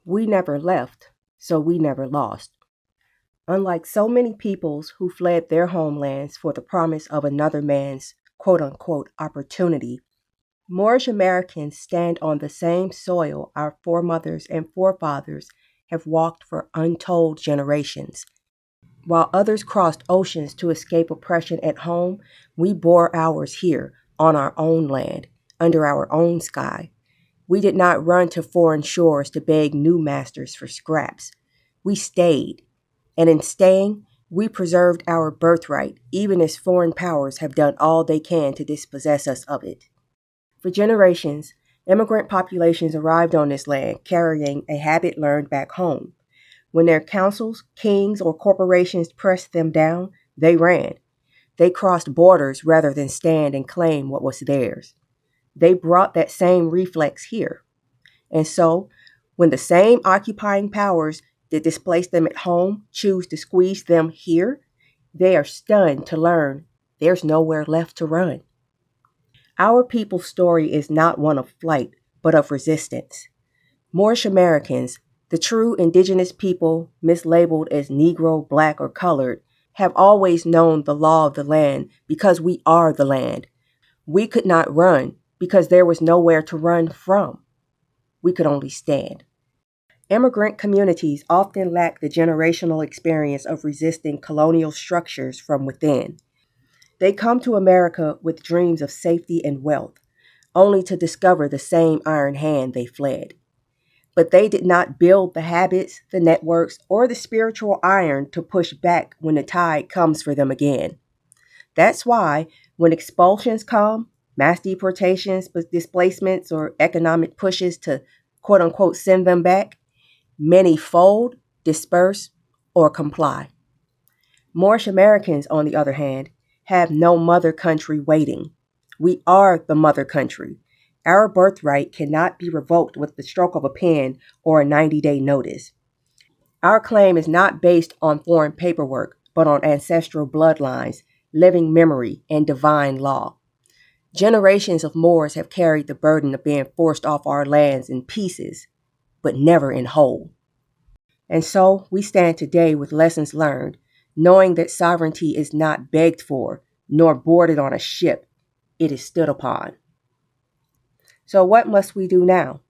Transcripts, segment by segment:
We never left, so we never lost. Unlike so many peoples who fled their homelands for the promise of another man's quote unquote opportunity, Moorish Americans stand on the same soil our foremothers and forefathers have walked for untold generations. While others crossed oceans to escape oppression at home, we bore ours here, on our own land, under our own sky. We did not run to foreign shores to beg new masters for scraps. We stayed, and in staying, we preserved our birthright, even as foreign powers have done all they can to dispossess us of it. For generations, immigrant populations arrived on this land carrying a habit learned back home. When their councils, kings, or corporations pressed them down, they ran. They crossed borders rather than stand and claim what was theirs. They brought that same reflex here. And so, when the same occupying powers that displaced them at home choose to squeeze them here, they are stunned to learn there's nowhere left to run. Our people's story is not one of flight, but of resistance. Moorish Americans, the true indigenous people mislabeled as Negro, Black, or colored, have always known the law of the land because we are the land. We could not run because there was nowhere to run from. We could only stand. Immigrant communities often lack the generational experience of resisting colonial structures from within. They come to America with dreams of safety and wealth, only to discover the same iron hand they fled. But they did not build the habits, the networks, or the spiritual iron to push back when the tide comes for them again. That's why, when expulsions come, mass deportations, displacements, or economic pushes to quote unquote send them back, many fold, disperse, or comply. Moorish Americans, on the other hand, have no mother country waiting. We are the mother country. Our birthright cannot be revoked with the stroke of a pen or a 90-day notice. Our claim is not based on foreign paperwork, but on ancestral bloodlines, living memory, and divine law. Generations of Moors have carried the burden of being forced off our lands in pieces, but never in whole. And so we stand today with lessons learned, knowing that sovereignty is not begged for, nor boarded on a ship. It is stood upon. So what must we do now?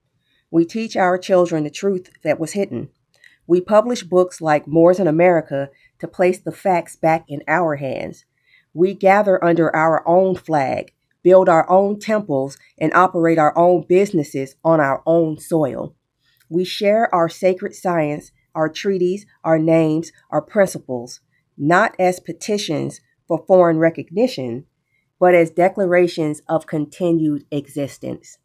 We teach our children the truth that was hidden. We publish books like Moors in America to place the facts back in our hands. We gather under our own flag, build our own temples, and operate our own businesses on our own soil. We share our sacred science, our treaties, our names, our principles, not as petitions for foreign recognition, but as declarations of continued existence.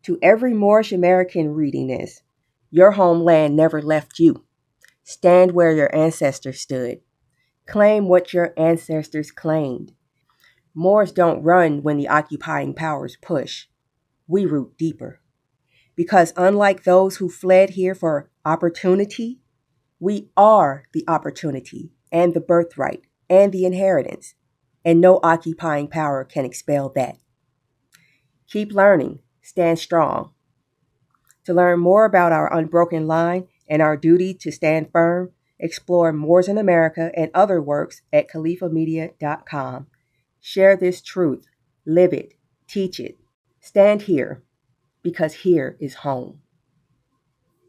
To every Moorish American reading this, your homeland never left you. Stand where your ancestors stood. Claim what your ancestors claimed. Moors don't run when the occupying powers push. We root deeper. Because unlike those who fled here for opportunity, we are the opportunity and the birthright and the inheritance, and no occupying power can expel that. Keep learning. Stand strong. To learn more about our unbroken line and our duty to stand firm, explore Moors in America and other works at califamedia.com. Share this truth. Live it. Teach it. Stand here, because here is home.